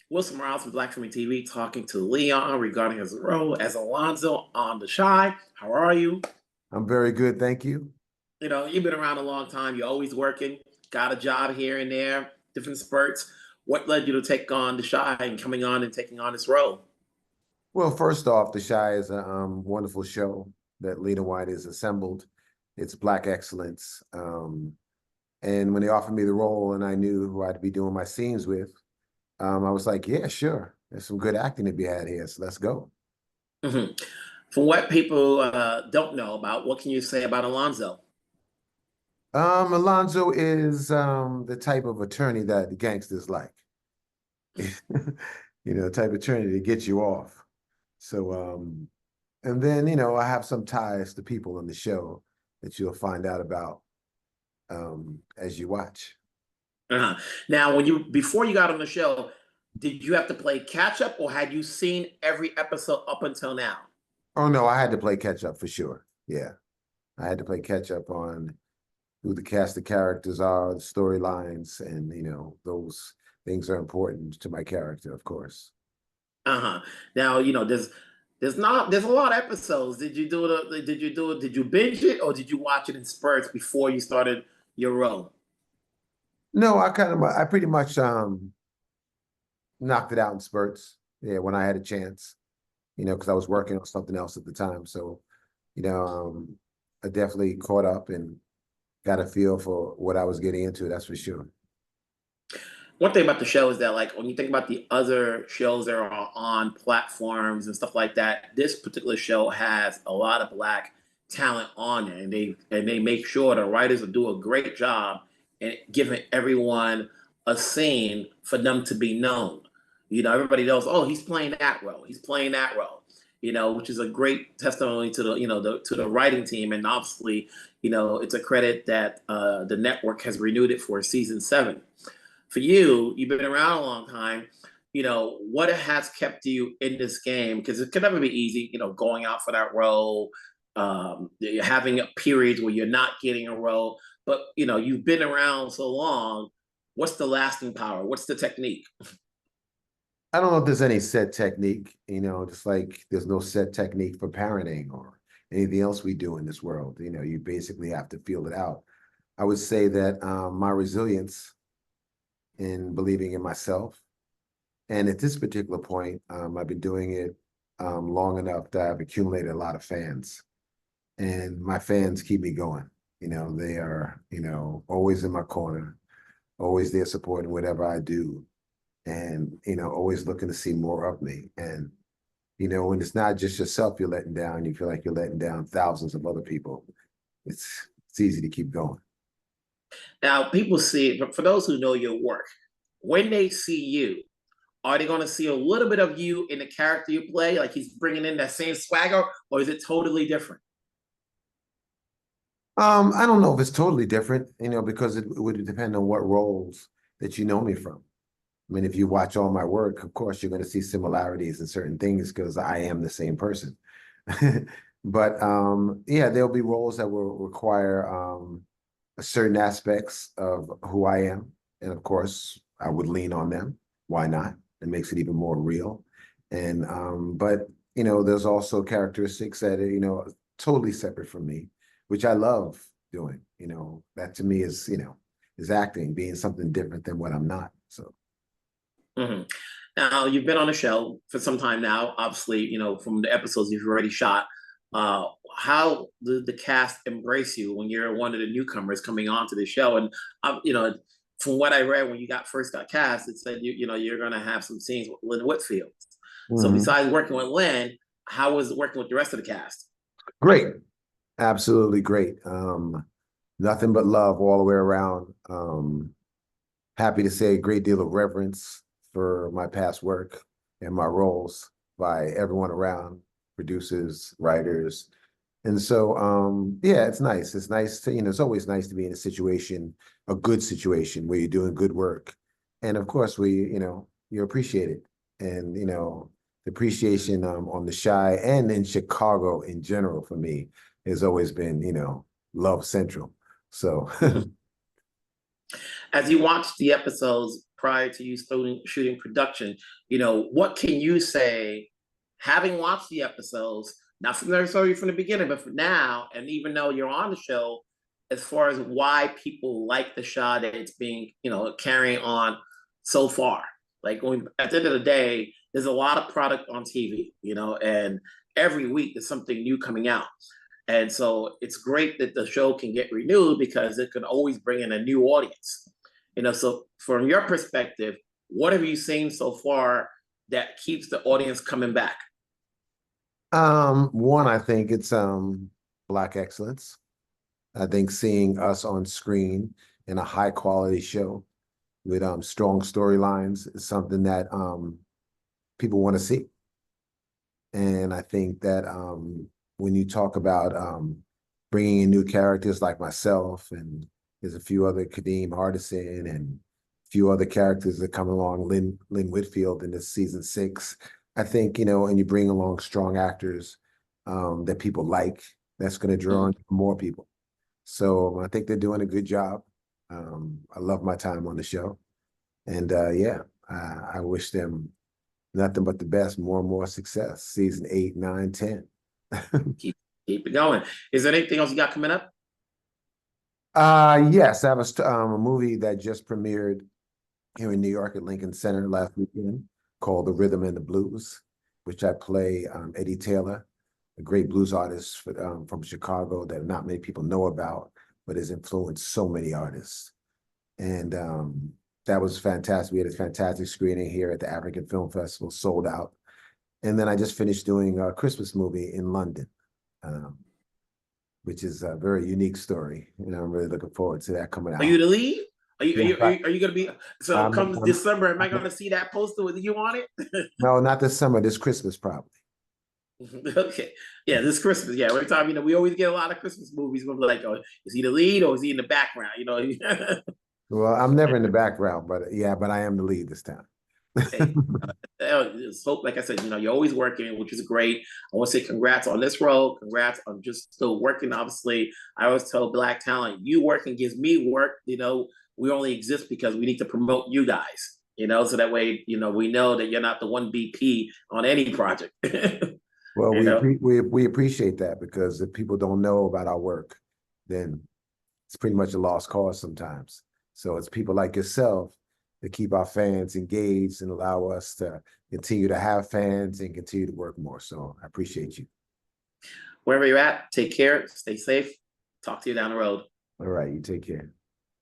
Wilson Morales from Black Filming TV talking to Leon regarding his role as Alonzo on The Shy. How are you? I'm very good, thank you. You've been around a long time. You're always working, got a job here and there, different spurts. What led you to take on The Shy and coming on and taking on this role? Well, first off, The Shy is a wonderful show that Lena White has assembled. It's Black excellence. And when they offered me the role and I knew who I'd be doing my scenes with, I was like, yeah, sure. There's some good acting to be had here, so let's go. hmm From what people don't know about, what can you say about Alonzo? Alonzo is the type of attorney that the gangsters like. The type of attorney that gets you off. So, and then, I have some ties to people on the show that you'll find out about as you watch. Uh-huh. Now, before you got on the show, did you have to play catch up, or had you seen every episode up until now? Oh no, I had to play catch up for sure. Yeah. I had to play catch up on who the cast of characters are, the storylines, and those things are important to my character, of course. Uh-huh. Now, there's a lot of episodes. Did you binge it, or did you watch it in spurts before you started your role? No, I pretty much knocked it out in spurts. Yeah, when I had a chance, because I was working on something else at the time. So, you know, um, I definitely caught up and got a feel for what I was getting into, that's for sure. One thing about the show is that, like, when you think about the other shows that are on platforms and stuff like that, this particular show has a lot of black talent on it, and they make sure the writers will do a great job in giving everyone a scene for them to be known. Everybody knows, oh, he's playing that role, he's playing that role. Which is a great testimony to the writing team, and obviously, it's a credit that the network has renewed it for season 7. For you, you've been around a long time. What has kept you in this game? Because it can never be easy, going out for that role, you're having periods where you're not getting a role. But, you've been around so long. What's the lasting power? What's the technique? I don't know if there's any set technique, just like there's no set technique for parenting or anything else we do in this world. You basically have to feel it out. I would say that my resilience in believing in myself. And at this particular point, I've been doing it long enough that I've accumulated a lot of fans. And my fans keep me going. They are, always in my corner, always there supporting whatever I do. And, always looking to see more of me. And, when it's not just yourself you're letting down, you feel like you're letting down thousands of other people. It's easy to keep going. Now, people see, but for those who know your work, when they see you, are they going to see a little bit of you in the character you play? Like he's bringing in that same swagger, or is it totally different? I don't know if it's totally different, because it would depend on what roles that you know me from. I mean, if you watch all my work, of course, you're going to see similarities in certain things because I am the same person. But yeah, there'll be roles that will require certain aspects of who I am. And of course, I would lean on them. Why not? It makes it even more real. And but there's also characteristics that are, totally separate from me, which I love doing. That to me is acting, being something different than what I'm not. So hmm Now, you've been on the show for some time now. Obviously, from the episodes you've already shot. Uh, how did the cast embrace you when you're one of the newcomers coming onto the show? And from what I read when you first got cast, it said you're going to have some scenes with Lynn Whitfield. So mhm. besides working with Lynn, how was it working with the rest of the cast? Great, absolutely great. Nothing but love all the way around. Happy to say a great deal of reverence for my past work and my roles by everyone around, producers, writers. And so, yeah, it's nice. It's nice to, it's always nice to be in a situation, a good situation where you're doing good work. And of course, you appreciate it. And, the appreciation on The Shy and in Chicago in general for me has always been, love central. So As you watch the episodes, prior to you shooting production. What can you say, having watched the episodes, not necessarily from the beginning, but for now, and even though you're on the show, as far as why people like the show that it's being, carrying on so far. Like at the end of the day, there's a lot of product on TV, and every week there's something new coming out. And so it's great that the show can get renewed because it can always bring in a new audience. So from your perspective, what have you seen so far that keeps the audience coming back? One, I think it's Black excellence. I think seeing us on screen in a high quality show with strong storylines is something that people want to see. And I think that when you talk about bringing in new characters like myself, and there's a few other Kadeem Hardison and a few other characters that come along, Lynn Whitfield in this season 6, I think, and you bring along strong actors that people like, that's going to draw in more people. So I think they're doing a good job. I love my time on the show. And yeah, I wish them nothing but the best, more and more success. Season 8, 9, 10. keep it going. Is there anything else you got coming up? Yes, I have a movie that just premiered here in New York at Lincoln Center last weekend called The Rhythm and the Blues, which I play Eddie Taylor, a great blues artist from Chicago that not many people know about, but has influenced so many artists. And that was fantastic. We had a fantastic screening here at the African Film Festival, sold out. And then I just finished doing a Christmas movie in London, which is a very unique story. And I'm really looking forward to that coming out. Are you the lead? Are you Yeah, are you going to be? So comes December, am I going I'm- to see that poster with you on it? No, not this summer, this Christmas probably. Okay. Yeah, this Christmas. Yeah, every time, we always get a lot of Christmas movies. We're like, oh, is he the lead or is he in the background? Well, I'm never in the background, but yeah, but I am the lead this time. Hey, just hope, like I said, you're always working, which is great. I want to say congrats on this role. Congrats on just still working. Obviously, I always tell Black talent, you working gives me work. We only exist because we need to promote you guys. So that way, we know that you're not the one BP on any project. Well, we appreciate that, because if people don't know about our work, then it's pretty much a lost cause sometimes. So it's people like yourself that keep our fans engaged and allow us to continue to have fans and continue to work more. So I appreciate you. Wherever you're at, take care, stay safe. Talk to you down the road. All right, you take care.